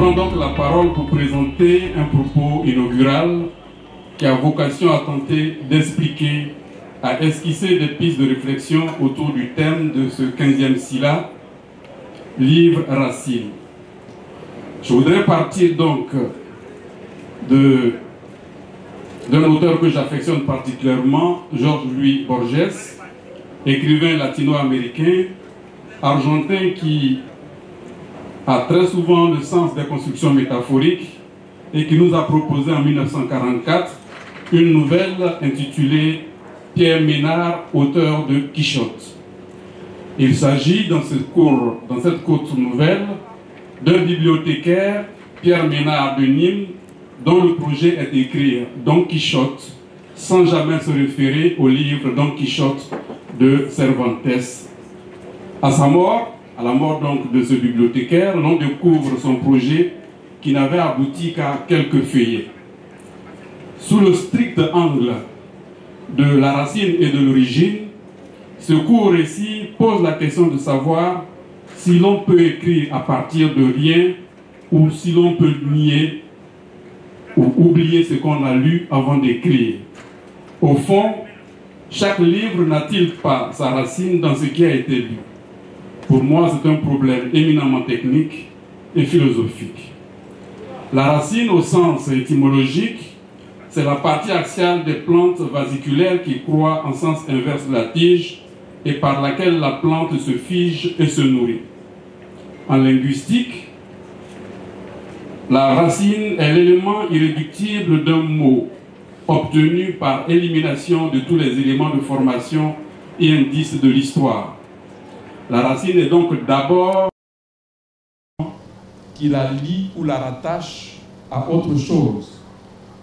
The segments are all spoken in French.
prends donc la parole pour présenter un propos inaugural qui a vocation à tenter d'expliquer, à esquisser des pistes de réflexion autour du thème de ce 15e SILA, livre Racine. Je voudrais partir donc d'un auteur que j'affectionne particulièrement, Jorge-Luis Borges, écrivain latino-américain, argentin qui a très souvent le sens des constructions métaphoriques et qui nous a proposé en 1944 une nouvelle intitulée Pierre Ménard, auteur de Quichotte. Il s'agit dans cette courte nouvelle d'un bibliothécaire, Pierre Ménard de Nîmes, dont le projet est d'écrire Don Quichotte sans jamais se référer au livre Don Quichotte de Cervantes. À sa mort, à la mort donc de ce bibliothécaire, l'on découvre son projet qui n'avait abouti qu'à quelques feuillets. Sous le strict angle de la racine et de l'origine, ce court récit pose la question de savoir si l'on peut écrire à partir de rien ou si l'on peut nier ou oublier ce qu'on a lu avant d'écrire. Au fond, chaque livre n'a-t-il pas sa racine dans ce qui a été lu? Pour moi, c'est un problème éminemment technique et philosophique. La racine, au sens étymologique, c'est la partie axiale des plantes vasiculaires qui croît en sens inverse de la tige et par laquelle la plante se fige et se nourrit. En linguistique, la racine est l'élément irréductible d'un mot obtenu par élimination de tous les éléments de formation et indices de l'histoire. La racine est donc d'abord qui la lie ou la rattache à autre chose.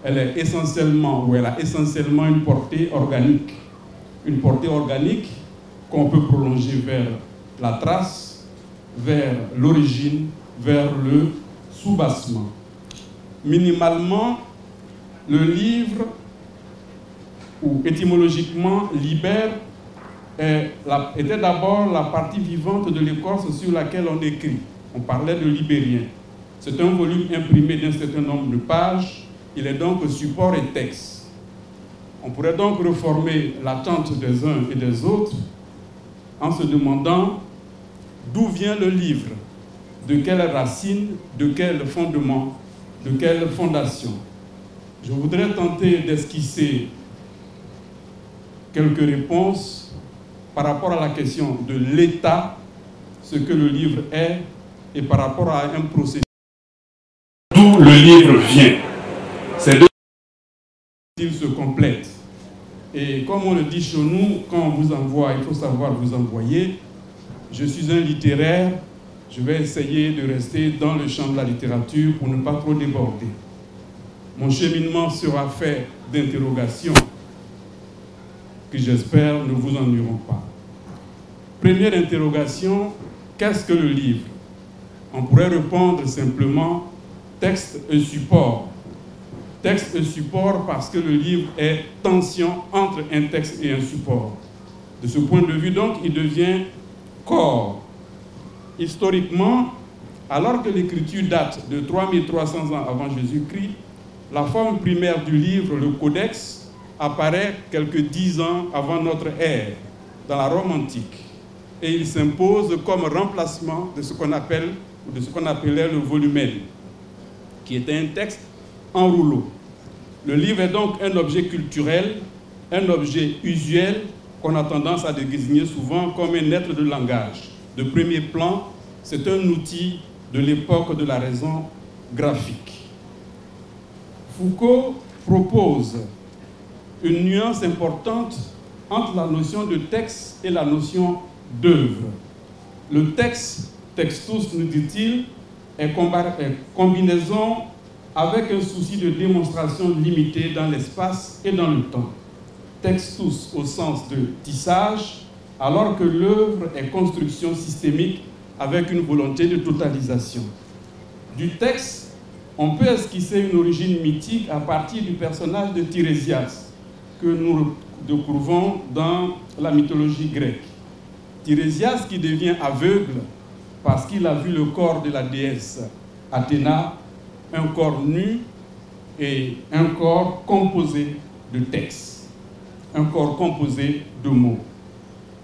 Elle est essentiellement, ou elle a essentiellement une portée organique. Une portée organique qu'on peut prolonger vers la trace, vers l'origine, vers le soubassement. Minimalement, le livre, ou étymologiquement, libère, était d'abord la partie vivante de l'écorce sur laquelle on écrit. On parlait de libérien. C'est un volume imprimé d'un certain nombre de pages. Il est donc support et texte. On pourrait donc reformer l'attente des uns et des autres en se demandant d'où vient le livre, de quelle racine, de quel fondement, de quelle fondation. Je voudrais tenter d'esquisser quelques réponses par rapport à la question de l'état, ce que le livre est, et par rapport à un processus. D'où le livre vient. Ces deux ils se complètent. Et comme on le dit chez nous, quand on vous envoie, il faut savoir vous envoyer. Je suis un littéraire, je vais essayer de rester dans le champ de la littérature pour ne pas trop déborder. Mon cheminement sera fait d'interrogations que j'espère ne vous ennuieront pas. Première interrogation, qu'est-ce que le livre? On pourrait répondre simplement texte et support. Texte et support parce que le livre est tension entre un texte et un support. De ce point de vue, donc, il devient corps. Historiquement, alors que l'écriture date de 3300 ans avant Jésus-Christ, la forme primaire du livre, le codex, apparaît quelques 10 ans avant notre ère, dans la Rome antique. Et il s'impose comme remplacement de ce qu'on appelle, ou de ce qu'on appelait le volumen, qui était un texte en rouleau. Le livre est donc un objet culturel, un objet usuel qu'on a tendance à désigner souvent comme un être de langage. De premier plan, c'est un outil de l'époque de la raison graphique. Foucault propose une nuance importante entre la notion de texte et la notion d'œuvre. Le texte, textus nous dit-il, est combinaison avec un souci de démonstration limitée dans l'espace et dans le temps. Textus au sens de tissage, alors que l'œuvre est construction systémique avec une volonté de totalisation. Du texte, on peut esquisser une origine mythique à partir du personnage de Tirésias, que nous découvrons dans la mythologie grecque. Tirésias qui devient aveugle parce qu'il a vu le corps de la déesse Athéna, un corps nu et un corps composé de textes, un corps composé de mots.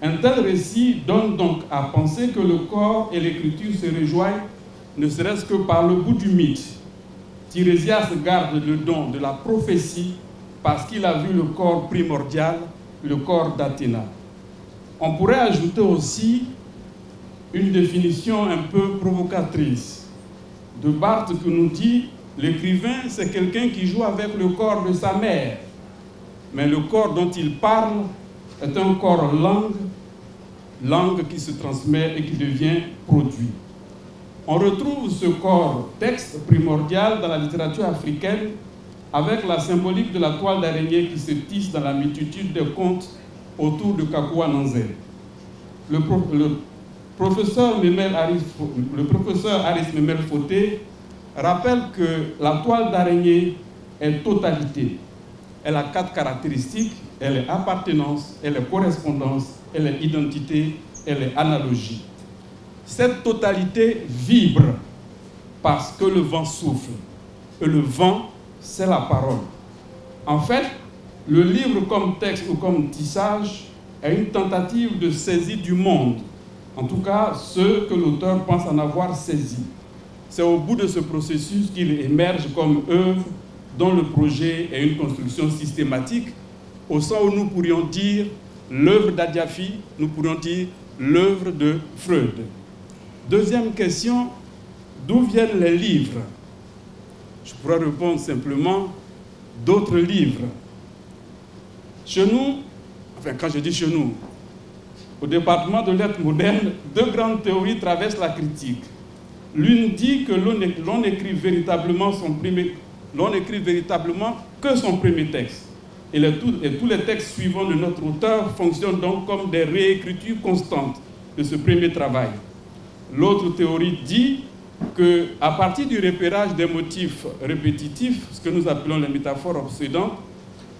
Un tel récit donne donc à penser que le corps et l'écriture se rejoignent, ne serait-ce que par le bout du mythe. Tirésias garde le don de la prophétie parce qu'il a vu le corps primordial, le corps d'Athéna. On pourrait ajouter aussi une définition un peu provocatrice de Barthes qui nous dit « L'écrivain, c'est quelqu'un qui joue avec le corps de sa mère, mais le corps dont il parle est un corps langue qui se transmet et qui devient produit. » On retrouve ce corps texte primordial dans la littérature africaine avec la symbolique de la toile d'araignée qui se tisse dans la multitude des contes autour de Kakouwa Nanzel. Le professeur Aris Memel Foté rappelle que la toile d'araignée est totalité. Elle a 4 caractéristiques, elle est appartenance, elle est correspondance, elle est identité, elle est analogie. Cette totalité vibre parce que le vent souffle. Et le vent, c'est la parole. En fait, le livre comme texte ou comme tissage est une tentative de saisie du monde. En tout cas, ce que l'auteur pense en avoir saisi. C'est au bout de ce processus qu'il émerge comme œuvre dont le projet est une construction systématique, au sens où nous pourrions dire l'œuvre d'Adiafi, nous pourrions dire l'œuvre de Freud. Deuxième question, d'où viennent les livres? Je pourrais répondre simplement d'autres livres. Chez nous, enfin quand je dis chez nous, au département de lettres modernes, 2 grandes théories traversent la critique. L'une dit que l'on écrit véritablement que son premier texte. Et tous les textes suivants de notre auteur fonctionnent donc comme des réécritures constantes de ce premier travail. L'autre théorie dit qu'à partir du repérage des motifs répétitifs, ce que nous appelons les métaphores obsédantes,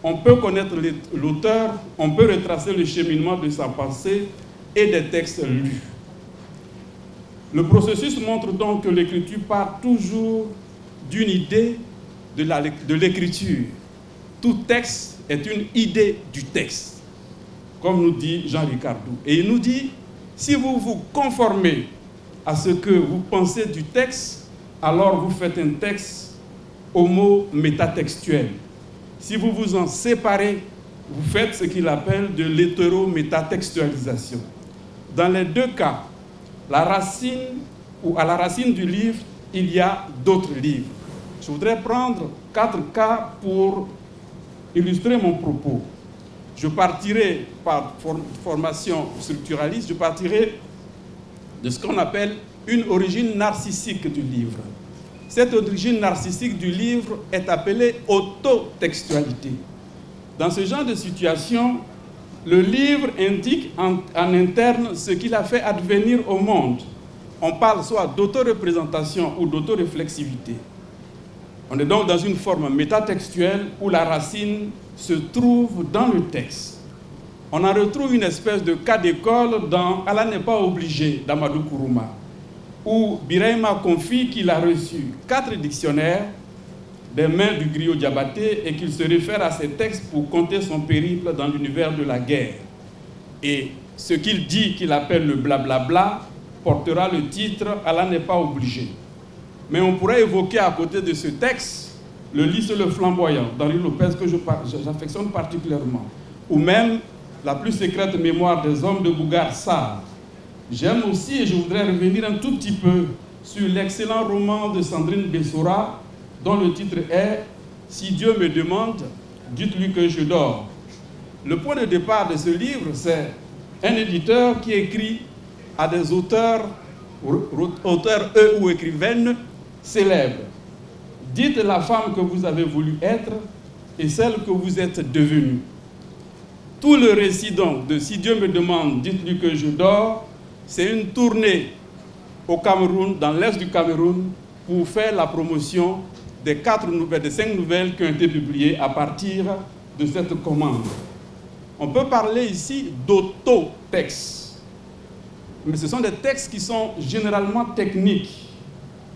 on peut connaître l'auteur, on peut retracer le cheminement de sa pensée et des textes lus. Le processus montre donc que l'écriture part toujours d'une idée de l'écriture. Tout texte est une idée du texte, comme nous dit Jean Ricardou. Et il nous dit, si vous vous conformez à ce que vous pensez du texte, alors vous faites un texte homo-métatextuel. Si vous vous en séparez, vous faites ce qu'il appelle de l'hétéro-métatextualisation. Dans les 2 cas, à la racine du livre, il y a d'autres livres. Je voudrais prendre 4 cas pour illustrer mon propos. Je partirai par formation structuraliste, je partirai de ce qu'on appelle une origine narcissique du livre. Cette origine narcissique du livre est appelée autotextualité. Dans ce genre de situation, le livre indique en interne ce qu'il a fait advenir au monde. On parle soit d'autoreprésentation ou d'autoréflexivité. On est donc dans une forme métatextuelle où la racine se trouve dans le texte. On en retrouve une espèce de cas d'école dans « Allah n'est pas obligé » d'Amadou Kourouma, où Birahima confie qu'il a reçu 4 dictionnaires des mains du griot Diabaté et qu'il se réfère à ces textes pour conter son périple dans l'univers de la guerre. Et ce qu'il dit qu'il appelle le blablabla portera le titre « Allah n'est pas obligé ». Mais on pourrait évoquer à côté de ce texte le Lys le flamboyant d'Henri Lopez que j'affectionne particulièrement, ou même la plus secrète mémoire des hommes de Bougar Sarr. J'aime aussi, et je voudrais revenir un tout petit peu sur l'excellent roman de Sandrine Bessora, dont le titre est « Si Dieu me demande, dites-lui que je dors ». Le point de départ de ce livre, c'est un éditeur qui écrit à des auteurs eux ou écrivaines célèbres. Dites la femme que vous avez voulu être et celle que vous êtes devenue. Tout le récit donc de « Si Dieu me demande, dites-lui que je dors », c'est une tournée au Cameroun, dans l'est du Cameroun, pour faire la promotion des 5 nouvelles qui ont été publiées à partir de cette commande. On peut parler ici d'auto-textes, mais ce sont des textes qui sont généralement techniques.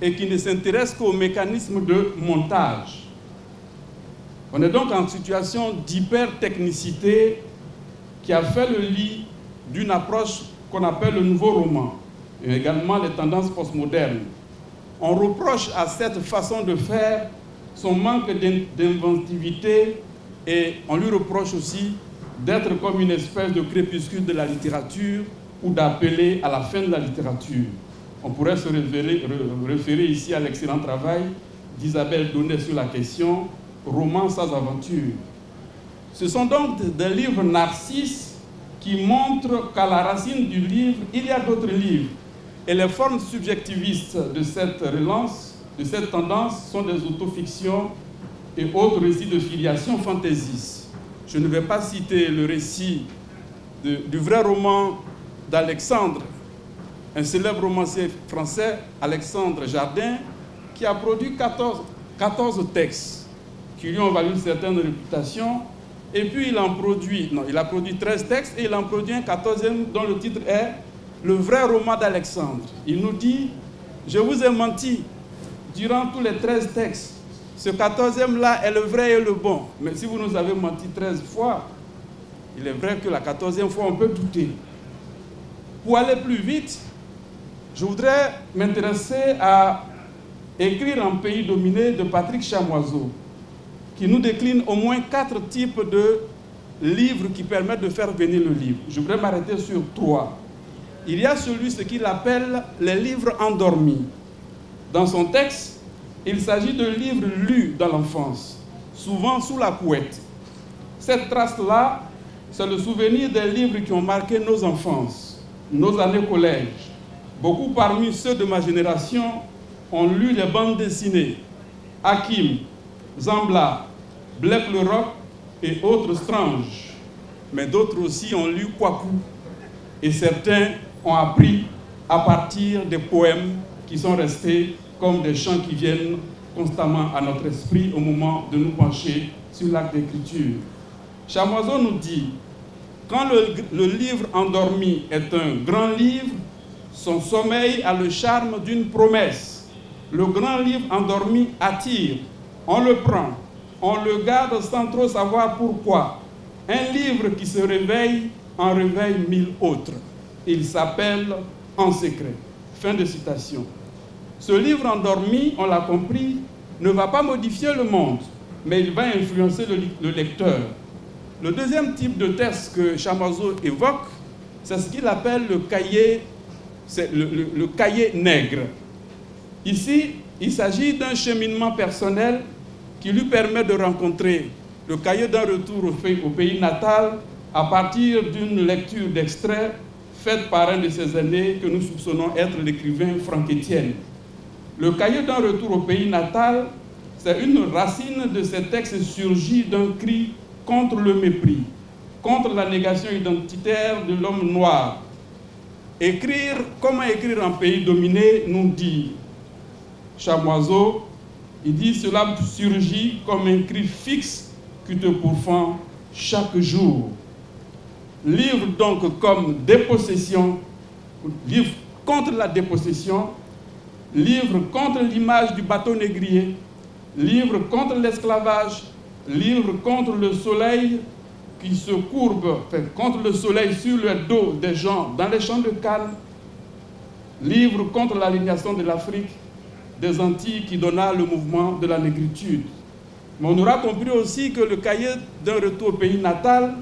et qui ne s'intéresse qu'aux mécanismes de montage. On est donc en situation d'hyper-technicité qui a fait le lit d'une approche qu'on appelle le nouveau roman, et également les tendances postmodernes. On reproche à cette façon de faire son manque d'inventivité et on lui reproche aussi d'être comme une espèce de crépuscule de la littérature ou d'appeler à la fin de la littérature. On pourrait se référer ici à l'excellent travail d'Isabelle Donnet sur la question « Roman sans aventure ». Ce sont donc des livres narcisses qui montrent qu'à la racine du livre, il y a d'autres livres. Et les formes subjectivistes de cette relance, de cette tendance, sont des autofictions et autres récits de filiation fantaisistes. Je ne vais pas citer le récit du vrai roman d'Alexandre, un célèbre romancier français, Alexandre Jardin, qui a produit 14 textes qui lui ont valu une certaine réputation. Et puis il a produit 13 textes et il en produit un 14e dont le titre est « Le vrai roman d'Alexandre ». Il nous dit « Je vous ai menti durant tous les 13 textes. Ce 14e-là est le vrai et le bon. Mais si vous nous avez menti 13 fois, il est vrai que la 14e fois, on peut douter. » Pour aller plus vite, je voudrais m'intéresser à Écrire un pays dominé de Patrick Chamoiseau, qui nous décline au moins 4 types de livres qui permettent de faire venir le livre. Je voudrais m'arrêter sur 3. Il y a ce qu'il appelle les livres endormis. Dans son texte, il s'agit de livres lus dans l'enfance, souvent sous la couette. Cette trace-là, c'est le souvenir des livres qui ont marqué nos enfances, nos années collège. Beaucoup parmi ceux de ma génération ont lu les bandes dessinées, Hakim, Zambla, Black le Roc et autres Strange. Mais d'autres aussi ont lu Kwaku. Et certains ont appris à partir des poèmes qui sont restés comme des chants qui viennent constamment à notre esprit au moment de nous pencher sur l'acte d'écriture. Chamoiseau nous dit, quand le livre endormi est un grand livre, son sommeil a le charme d'une promesse. Le grand livre endormi attire, on le prend, on le garde sans trop savoir pourquoi. Un livre qui se réveille en réveille 1000 autres. Il s'appelle En secret. Fin de citation. Ce livre endormi, on l'a compris, ne va pas modifier le monde, mais il va influencer le lecteur. Le deuxième type de texte que Chamoiseau évoque, c'est ce qu'il appelle le cahier nègre. Ici, il s'agit d'un cheminement personnel qui lui permet de rencontrer le cahier d'un retour au pays natal à partir d'une lecture d'extraits faite par un de ses aînés que nous soupçonnons être l'écrivain Franck Étienne. Le cahier d'un retour au pays natal, c'est une racine de ces textes surgis d'un cri contre le mépris, contre la négation identitaire de l'homme noir. Comment écrire un pays dominé, nous dit Chamoiseau, il dit cela surgit comme un cri fixe qui te pourfend chaque jour. Livre donc comme dépossession, livre contre la dépossession, livre contre l'image du bateau négrier, livre contre l'esclavage, livre contre le soleil qui se courbe, contre le soleil sur le dos des gens dans les champs de canne, livre contre l'aliénation de l'Afrique, des Antilles qui donna le mouvement de la négritude. Mais on aura compris aussi que le cahier d'un retour au pays natal,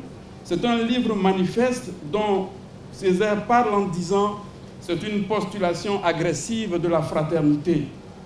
c'est un livre manifeste dont Césaire parle en disant c'est une postulation agressive de la fraternité.